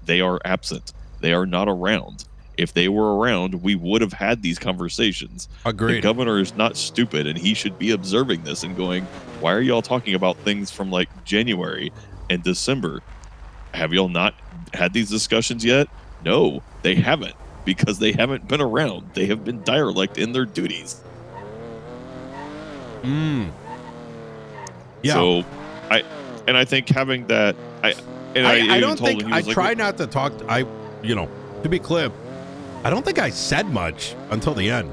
They are absent. They are not around. If they were around, we would have had these conversations. Agreed. The governor is not stupid, and he should be observing this and going, why are y'all talking about things from like January and December? Have y'all not had these discussions yet? No, they haven't, because they haven't been around. They have been derelict in their duties. Yeah. So I think having that, I don't think I try not to talk. To be clear, I don't think I said much until the end,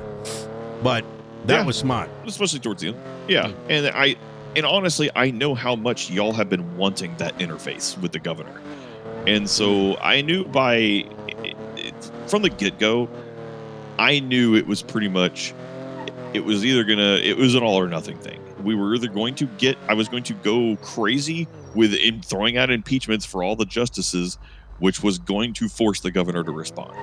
but that was smart, especially towards the end. Yeah, and honestly, I know how much y'all have been wanting that interface with the governor, and so I knew from the get-go, I knew it was pretty much, it was an all or nothing thing. We were either going to I was going to go crazy with throwing out impeachments for all the justices, which was going to force the governor to respond.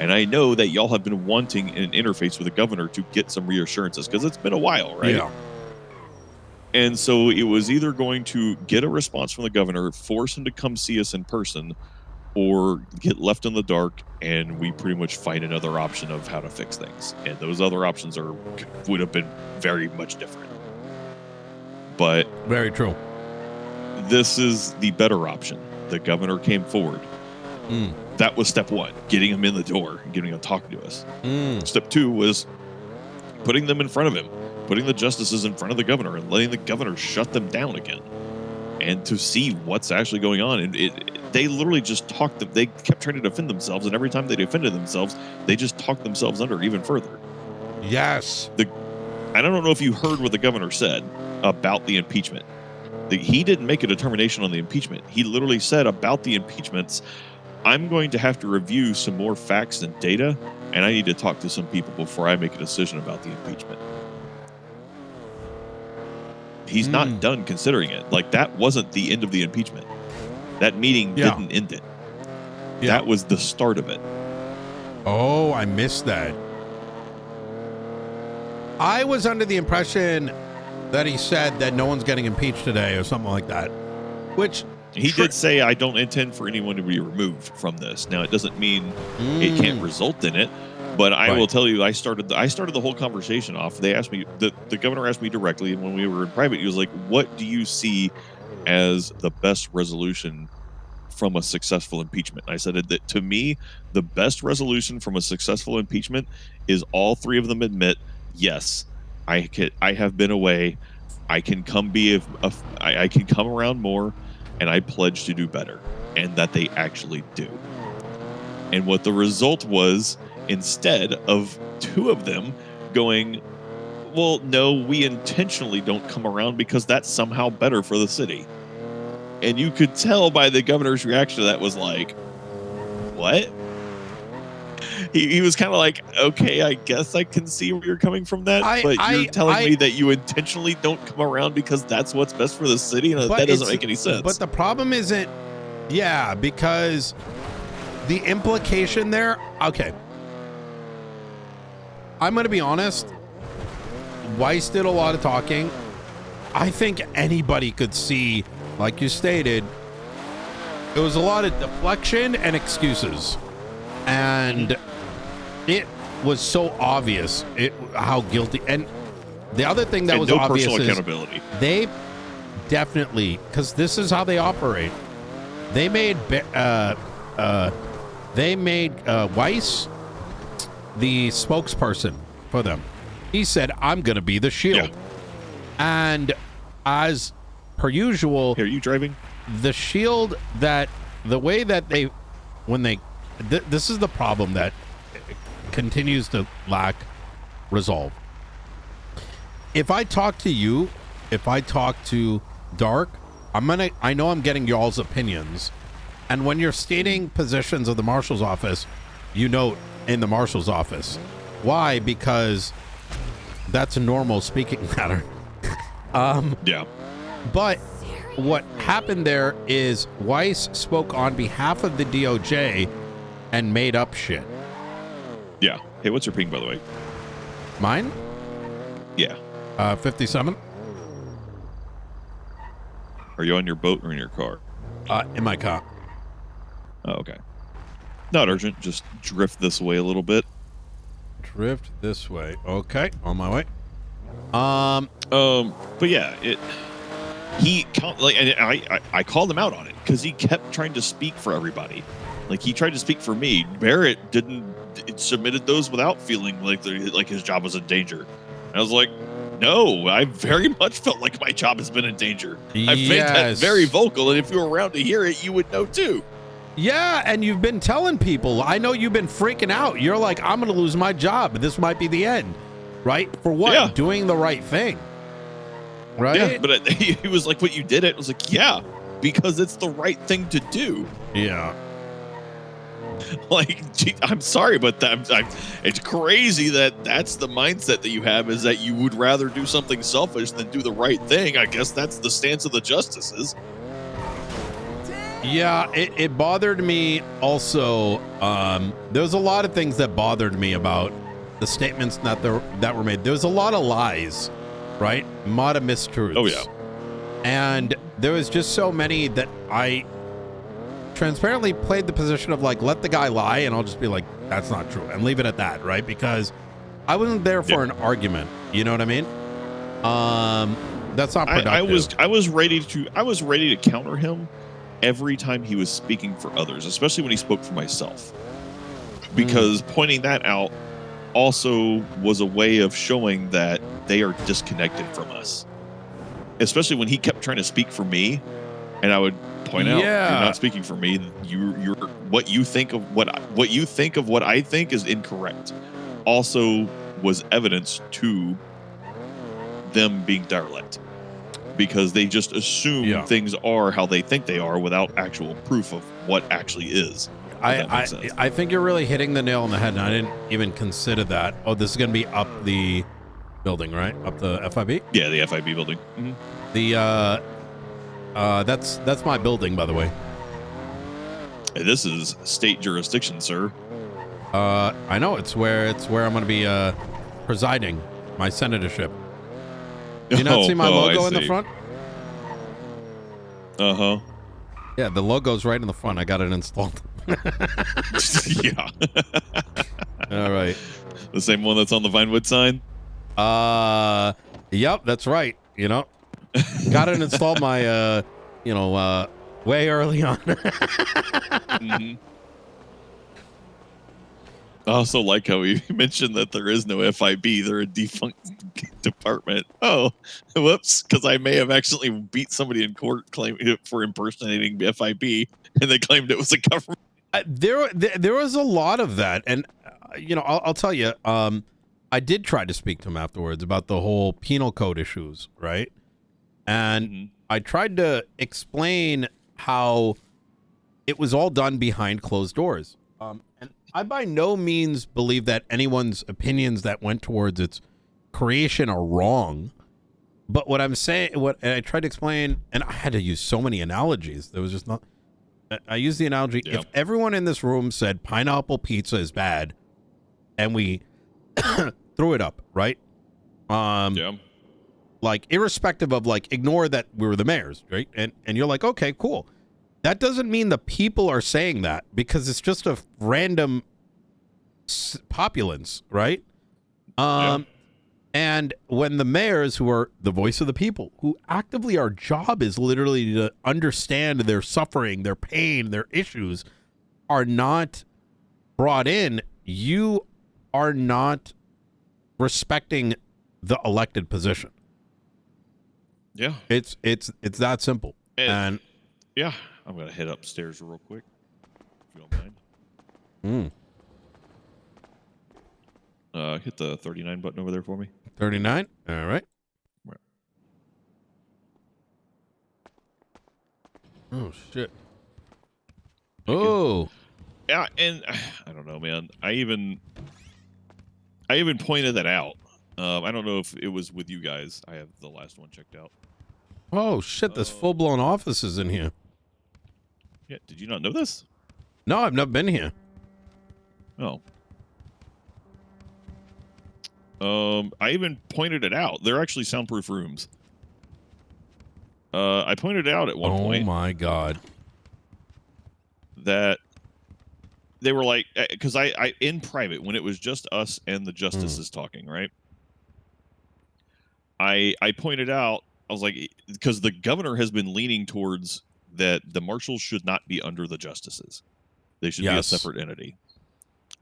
And I know that y'all have been wanting an interface with the governor to get some reassurances, because it's been a while, right? Yeah. And so it was either going to get a response from the governor, force him to come see us in person, or get left in the dark and we pretty much find another option of how to fix things. And those other options would have been very much different. But very true. This is the better option. The governor came forward. That was step one, getting him in the door and getting him talking to us. Step two was putting them in front of him, putting the justices in front of the governor and letting the governor shut them down again, and to see what's actually going on. And they literally just talked them. They kept trying to defend themselves, and every time they defended themselves, they just talked themselves under even further. Yes. I don't know if you heard what the governor said about the impeachment. He didn't make a determination on the impeachment. He literally said about the impeachments, I'm going to have to review some more facts and data, and I need to talk to some people before I make a decision about the impeachment. He's not done considering it. Like, that wasn't the end of the impeachment. That meeting didn't end it. That was the start of it. Oh, I missed that. I was under the impression that he said that no one's getting impeached today or something like that, which he did say, I don't intend for anyone to be removed from this. Now, it doesn't mean it can't result in it, but I will tell you, I started the whole conversation off. They asked me, the governor asked me directly, and when we were in private, he was like, what do you see as the best resolution from a successful impeachment? And I said that to me, the best resolution from a successful impeachment is all three of them admit, yes, I have been away. I can come I can come around more, and I pledge to do better, and that they actually do. And what the result was, instead of two of them going, well, no, we intentionally don't come around because that's somehow better for the city. And you could tell by the governor's reaction to that was like, what? He was kind of like, okay, I guess I can see where you're coming from that, but you're telling me that you intentionally don't come around because that's what's best for the city? And that doesn't make any sense. But the problem isn't, because the implication there, okay. I'm going to be honest. Weiss did a lot of talking. I think anybody could see, like you stated, it was a lot of deflection and excuses. And it was so obvious how guilty. And the other thing that was obvious is accountability. They definitely, because this is how they operate. They made Weiss the spokesperson for them. He said, "I'm going to be the shield," and as per usual, are you driving? The shield the way that this is the problem that continues to lack resolve. If I talk to you, if I talk to Dark, I know I'm getting y'all's opinions. And when you're stating positions of the marshal's office, you note in the marshal's office. Why? Because that's a normal speaking pattern. But what happened there is Weiss spoke on behalf of the DOJ and made up shit. Yeah. Hey, what's your ping, by the way? Mine? Yeah. 57. Are you on your boat or in your car? In my car. Oh, okay. Not urgent. Just drift this way a little bit. Drift this way. Okay, on my way. But yeah, I called him out on it because he kept trying to speak for everybody. Like he tried to speak for me. Barrett submitted those without feeling like his job was in danger. And I was like, no, I very much felt like my job has been in danger. I've made that very vocal, and if you were around to hear it, you would know too. Yeah, and you've been telling people. I know you've been freaking out. You're like, I'm going to lose my job. This might be the end. Right? For what? Yeah. Doing the right thing. Right? Yeah, but he was like, what, you did it? I was like, yeah, because it's the right thing to do. Yeah. Like, gee, I'm sorry, but it's crazy that's the mindset that you have, is that you would rather do something selfish than do the right thing. I guess that's the stance of the justices. Yeah, it bothered me also. There's a lot of things that bothered me about the statements that were made. There's a lot of lies, right? A lot of mistruths. Oh, yeah. And there was just so many that I transparently played the position of like, let the guy lie, and I'll just be like, that's not true, and leave it at that, right? Because I wasn't there for an argument. You know what I mean? That's not productive. I was ready to counter him every time he was speaking for others, especially when he spoke for myself, because pointing that out also was a way of showing that they are disconnected from us, especially when he kept trying to speak for me, and I would point out, you're not speaking for me. You're what you think of what I think is incorrect. Also was evidence to them being derelict, because they just assume things are how they think they are without actual proof of what actually is. I think you're really hitting the nail on the head, and I didn't even consider that. Oh, this is going to be up the building, right? Up the FIB? Yeah, the FIB building. Mm-hmm. That's my building, by the way. Hey, this is state jurisdiction, sir. I know it's where I'm going to be presiding my senatorship. Do you not see my logo in the front? Uh-huh. Yeah, the logo's right in the front. I got it installed. Yeah. All right. The same one that's on the Vinewood sign? Yep, that's right. You know, got it installed my, way early on. Mm-hmm. I also like how he mentioned that there is no FIB. They're a defunct department. Oh, whoops. Because I may have actually beat somebody in court for impersonating FIB, and they claimed it was a government. There was a lot of that. And, I'll tell you, I did try to speak to him afterwards about the whole penal code issues, right? And I tried to explain how it was all done behind closed doors. And I by no means believe that anyone's opinions that went towards its creation are wrong. But what I'm saying, and I tried to explain, and I had to use so many analogies. There was just not. I used the analogy: if everyone in this room said pineapple pizza is bad, and we threw it up, right? Like irrespective of ignore that we were the mayors, right? And you're like, okay, cool. That doesn't mean the people are saying that, because it's just a random populace, right? And when the mayors, who are the voice of the people, who actively, our job is literally to understand their suffering, their pain, their issues, are not brought in, you are not respecting the elected position. Yeah. It's that simple. And yeah, I'm going to head upstairs real quick, if you don't mind. Hit the 39 button over there for me. 39? All right. Oh, shit. Oh. Yeah, and I don't know, man. I even pointed that out. I don't know if it was with you guys. I have the last one checked out. Oh, shit. There's full-blown offices in here. Yeah, did you not know this? No, I've not been here. Oh. I even pointed it out. They're actually soundproof rooms. I pointed out at one point. Oh my God. That they were like, because I in private, when it was just us and the justices talking, right? I pointed out, I was like, because the governor has been leaning towards that the marshals should not be under the justices. They should be a separate entity.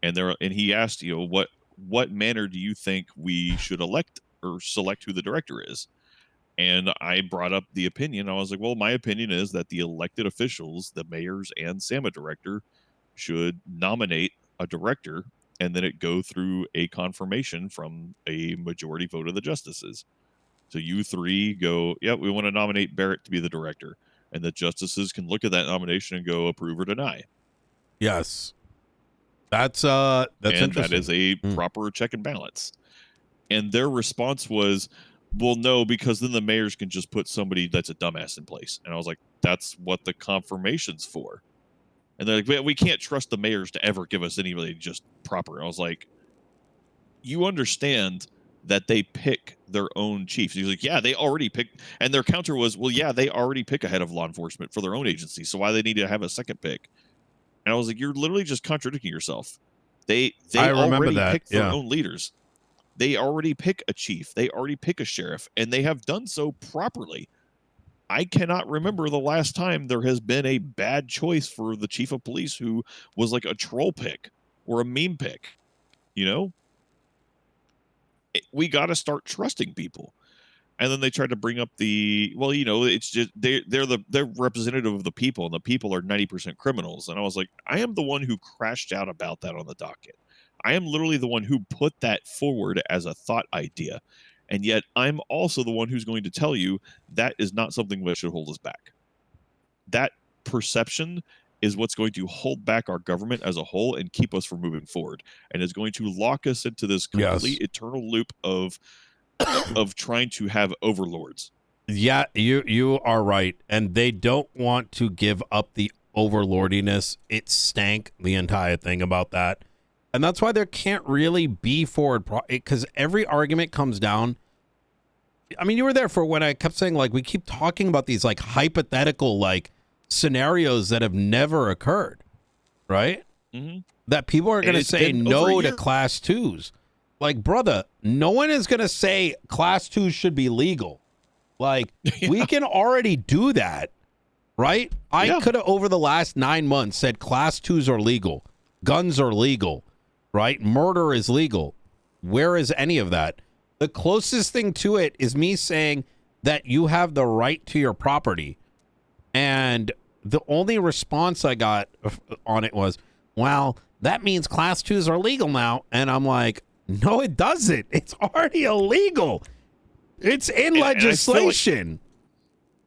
And he asked, what manner do you think we should elect or select who the director is? And I brought up the opinion. I was like, well, my opinion is that the elected officials, the mayors and SAMA director, should nominate a director, and then it go through a confirmation from a majority vote of the justices. So you three go, yeah, we want to nominate Barrett to be the director. And the justices can look at that nomination and go approve or deny. Yes. That's interesting. That is a proper check and balance. And their response was, well, no, because then the mayors can just put somebody that's a dumbass in place. And I was like, that's what the confirmation's for. And they're like, we can't trust the mayors to ever give us anybody just proper. And I was like, you understand that they pick their own chiefs. He's like, yeah, they already picked. And their counter was, well, yeah, they already pick a head of law enforcement for their own agency. So why they need to have a second pick? And I was like, you're literally just contradicting yourself. They already pick their own leaders. They already pick a chief. They already pick a sheriff, and they have done so properly. I cannot remember the last time there has been a bad choice for the chief of police who was like a troll pick or a meme pick. We got to start trusting people. And then they tried to bring up it's just they're representative of the people, and the people are 90% criminals. And I was like, I am the one who crashed out about that on the docket. I am literally the one who put that forward as a thought idea. And yet I'm also the one who's going to tell you that is not something that should hold us back. That perception is what's going to hold back our government as a whole and keep us from moving forward, and is going to lock us into this complete eternal loop of trying to have overlords. Yeah, you are right. And they don't want to give up the overlordiness. It stank, the entire thing about that. And that's why there can't really be forward, because every argument comes down. I mean, you were there for when I kept saying, like, we keep talking about these, like, hypothetical, like, scenarios that have never occurred, right? Mm-hmm. That people are going to say no to class twos. Like, brother, no one is going to say class twos should be legal. Like, we can already do that, right? I could have, over the last 9 months, said class twos are legal. Guns are legal. Right? Murder is legal. Where is any of that? The closest thing to it is me saying that you have the right to your property. And the only response I got on it was, well, that means class twos are legal now. And I'm like, no, it doesn't. It's already illegal. It's in legislation.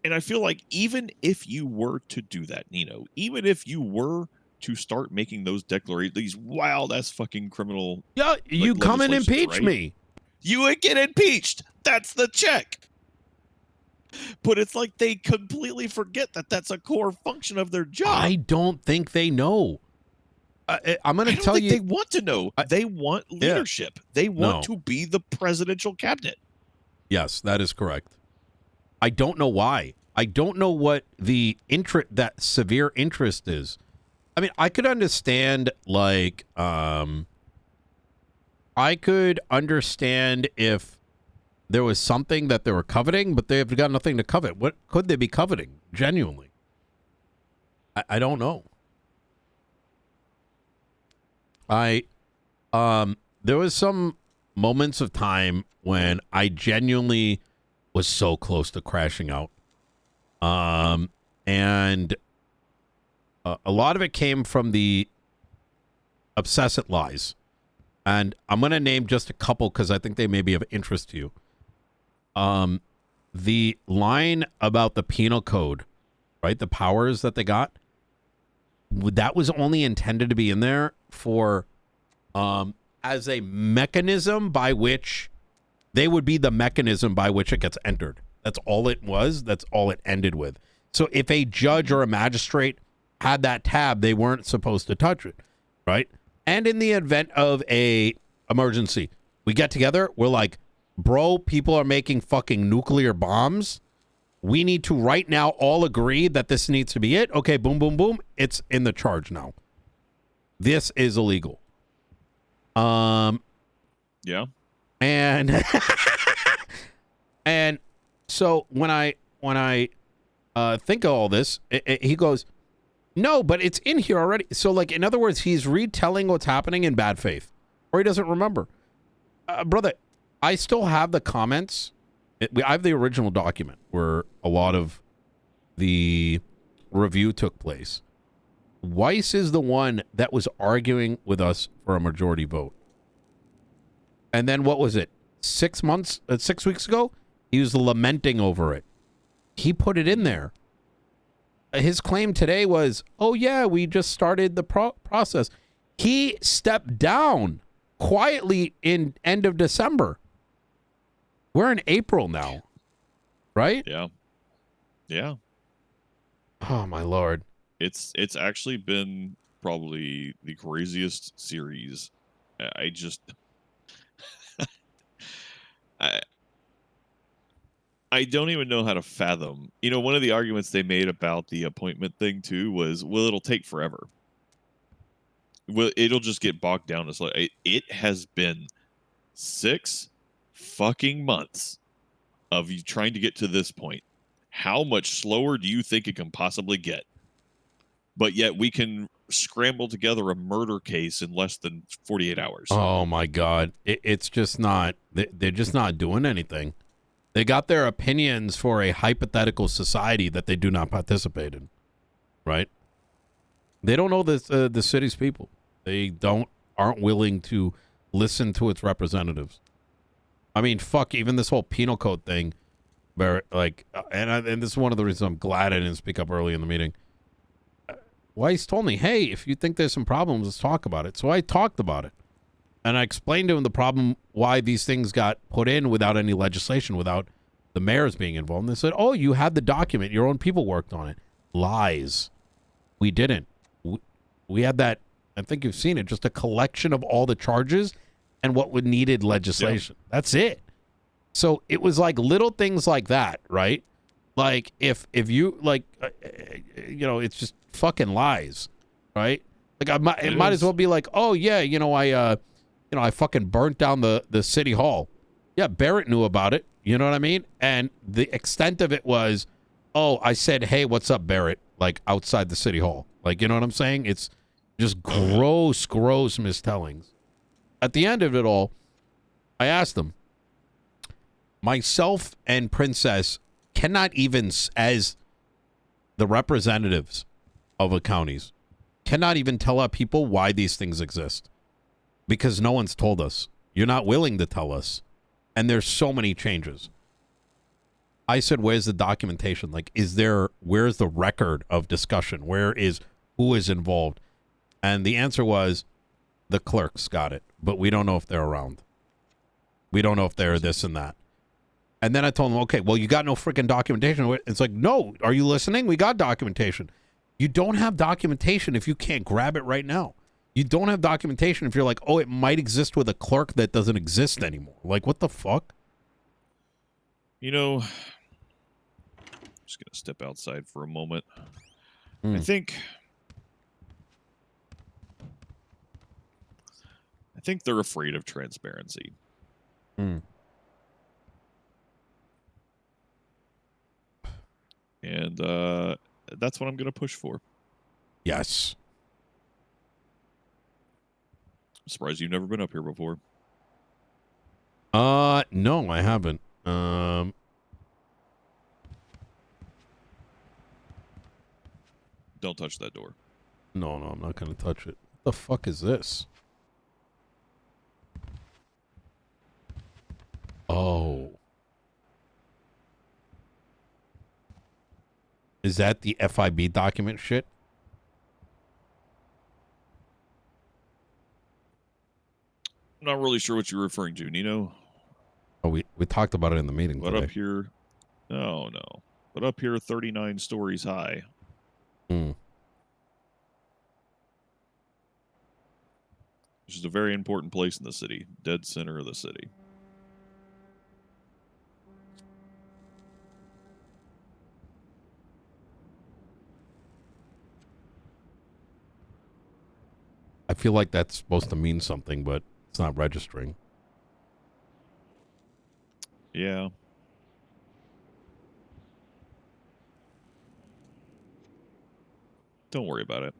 And I feel like even if you were to do that, Nino, even if you were to start making those declarations, these wild ass fucking criminal. Yeah, you come and impeach me. You would get impeached. That's the check. But it's like they completely forget that that's a core function of their job. I don't think they know. I'm going to tell you. They want to know. They want leadership. They want to be the presidential cabinet. Yes, that is correct. I don't know why. I don't know what the that severe interest is. I mean, I could understand, like, I could understand if there was something that they were coveting, but they've got nothing to covet. What could they be coveting, genuinely? I don't know. There was some moments of time when I genuinely was so close to crashing out. And a lot of it came from the obsessive lies. And I'm going to name just a couple because I think they may be of interest to you. The line about the penal code, right? The powers that they got, that was only intended to be in there for as a mechanism by which they would be the mechanism by which it gets entered. That's all it was. That's all it ended with. So if a judge or a magistrate had that tab, they weren't supposed to touch it, right? And in the event of a emergency, we get together, we're like, bro, people are making fucking nuclear bombs. We need to right now all agree that this needs to be it. Okay, boom, boom, boom. It's in the charge now. This is illegal. Yeah. And and so when I think of all this, he goes, no, but it's in here already. So, like, in other words, he's retelling what's happening in bad faith, or he doesn't remember. Brother, I still have the comments. I have the original document where a lot of the review took place. Weiss is the one that was arguing with us for a majority vote. And then what was it? 6 weeks ago? He was lamenting over it. He put it in there. His claim today was, oh, yeah, we just started the process. He stepped down quietly in end of December. We're in April now, right? Yeah. Yeah. Oh, my Lord. It's actually been probably the craziest series. I just... I don't even know how to fathom. You know, one of the arguments they made about the appointment thing too was, well, it'll take forever. Well, it'll just get bogged down. It's like, it has been 6 fucking months of you trying to get to this point. How much slower do you think it can possibly get? But yet we can scramble together a murder case in less than 48 hours. Oh, my God. It's just not, they're just not doing anything. They got their opinions for a hypothetical society that they do not participate in, right? They don't know the city's people. They aren't willing to listen to its representatives. I mean, fuck, even this whole penal code thing, Barrett, like, and this is one of the reasons I'm glad I didn't speak up early in the meeting. Weiss told me, hey, if you think there's some problems, let's talk about it. So I talked about it. And I explained to him the problem, why these things got put in without any legislation, without the mayors being involved. And they said, oh, you had the document. Your own people worked on it. Lies. We didn't. We had that, I think you've seen it, just a collection of all the charges and what would needed legislation. Yeah. That's it. So it was like little things like that, right? Like if you, like, you know, it's just fucking lies, right? Like it might as well be like, oh, yeah, I fucking burnt down the city hall. Yeah, Barrett knew about it. You know what I mean? And the extent of it was, oh, I said, hey, what's up, Barrett? Like outside the city hall. Like, you know what I'm saying? It's just gross mistellings. At the end of it all, I asked them, myself and Princess cannot even, as the representatives of the counties, cannot even tell our people why these things exist. Because no one's told us. You're not willing to tell us. And there's so many changes. I said, where's the documentation? Like, where's the record of discussion? Who is involved? And the answer was, the clerks got it, but we don't know if they're around. We don't know if they're this and that. And then I told them, okay, well, you got no freaking documentation. It's like, no, are you listening? We got documentation. You don't have documentation if you can't grab it right now. You don't have documentation if you're like, oh, it might exist with a clerk that doesn't exist anymore. Like, what the fuck? You know, I'm just going to step outside for a moment. I think they're afraid of transparency. And that's what I'm going to push for. Yes. I'm surprised you've never been up here before. No, I haven't. Don't touch that door. No, I'm not going to touch it. What the fuck is this? Oh. Is that the FIB document shit? I'm not really sure what you're referring to, Nino. Oh, we talked about it in the meeting But today. up here, no. But up here, 39 stories high. Which is a very important place in the city. Dead center of the city. I feel like that's supposed to mean something, but it's not registering. Yeah. Don't worry about it.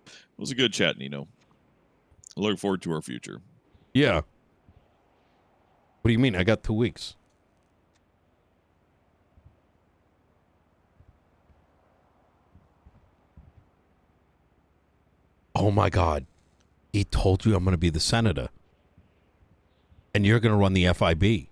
It was a good chat, Nino. I look forward to our future. Yeah. What do you mean? I got 2 weeks. Oh my God. He told you I'm going to be the senator. And you're going to run the FIB.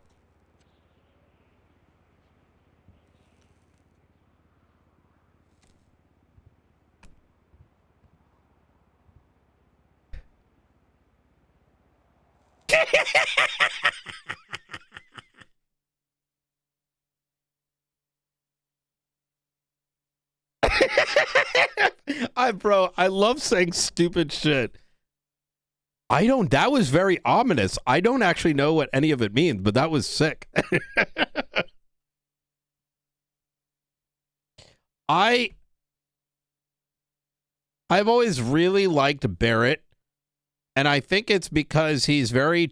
Bro, I love saying stupid shit. That was very ominous. I don't actually know what any of it means, but that was sick. I've always really liked Barrett, and I think it's because he's very